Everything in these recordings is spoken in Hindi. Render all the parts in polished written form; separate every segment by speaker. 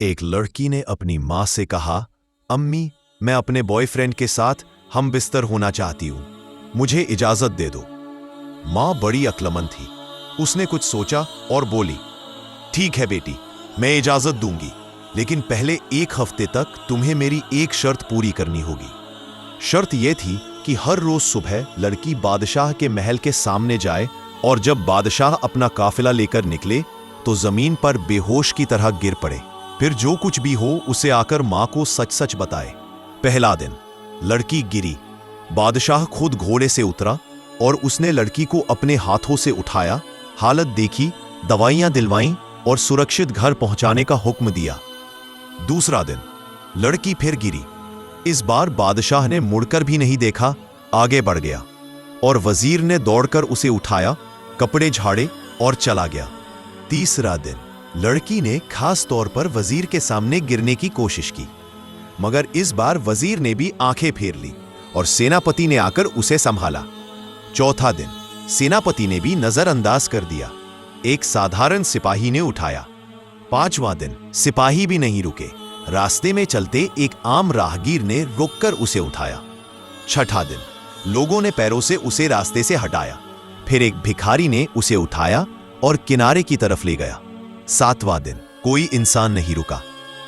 Speaker 1: एक लड़की ने अपनी माँ से कहा, अम्मी, मैं अपने बॉयफ्रेंड के साथ हम बिस्तर होना चाहती हूँ, मुझे इजाजत दे दो। माँ बड़ी अक्लमंद थी। उसने कुछ सोचा और बोली, ठीक है बेटी, मैं इजाजत दूंगी, लेकिन पहले 1 हफ्ते तक तुम्हें मेरी एक शर्त पूरी करनी होगी। शर्त यह थी कि हर रोज सुबह लड़की बादशाह के महल के सामने जाए और जब बादशाह अपना काफिला लेकर निकले तो जमीन पर बेहोश की तरह गिर पड़े। फिर जो कुछ भी हो उसे आकर मां को सच सच बताए। पहला दिन लड़की गिरी। बादशाह खुद घोड़े से उतरा और उसने लड़की को अपने हाथों से उठाया, हालत देखी, दवाइयां दिलवाईं और सुरक्षित घर पहुंचाने का हुक्म दिया। दूसरा दिन लड़की फिर गिरी। इस बार बादशाह ने मुड़कर भी नहीं देखा, आगे बढ़ गया और वजीर ने दौड़कर उसे उठाया, कपड़े झाड़े और चला गया। तीसरा दिन लड़की ने खास तौर पर वजीर के सामने गिरने की कोशिश की, मगर इस बार वजीर ने भी आंखें फेर ली और सेनापति ने आकर उसे संभाला। चौथा दिन सेनापति ने भी नजरअंदाज कर दिया, एक साधारण सिपाही ने उठाया। पांचवां दिन सिपाही भी नहीं रुके, रास्ते में चलते एक आम राहगीर ने रोककर उसे उठाया। छठा दिन लोगों ने पैरों से उसे रास्ते से हटाया, फिर एक भिखारी ने उसे उठाया और किनारे की तरफ ले गया। सातवां दिन कोई इंसान नहीं रुका,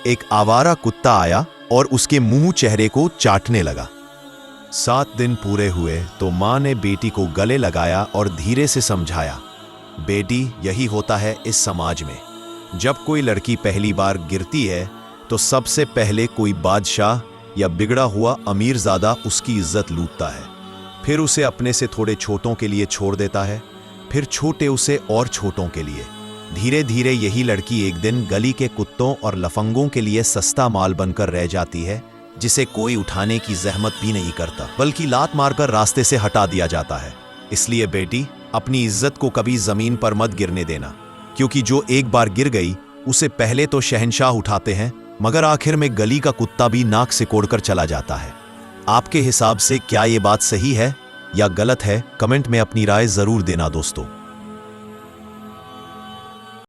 Speaker 1: एक आवारा कुत्ता आया और उसके मुंह चेहरे को चाटने लगा। 7 दिन पूरे हुए तो मां ने बेटी को गले लगाया और धीरे से समझाया, बेटी, यही होता है इस समाज में। जब कोई लड़की पहली बार गिरती है तो सबसे पहले कोई बादशाह या बिगड़ा हुआ अमीरजादा उसकी इज्जत लूटता है, फिर उसे अपने से थोड़े छोटों के लिए छोड़ देता है, फिर छोटे उसे और छोटों के लिए। धीरे धीरे यही लड़की एक दिन गली के कुत्तों और लफंगों के लिए सस्ता माल बनकर रह जाती है, जिसे कोई उठाने की जहमत भी नहीं करता, बल्कि लात मारकर रास्ते से हटा दिया जाता है। इसलिए बेटी, अपनी इज्जत को कभी जमीन पर मत गिरने देना, क्योंकि जो एक बार गिर गई उसे पहले तो शहंशाह उठाते हैं, मगर आखिर में गली का कुत्ता भी नाक सिकोड़कर चला जाता है। आपके हिसाब से क्या ये बात सही है या गलत है? कमेंट में अपनी राय जरूर देना दोस्तों।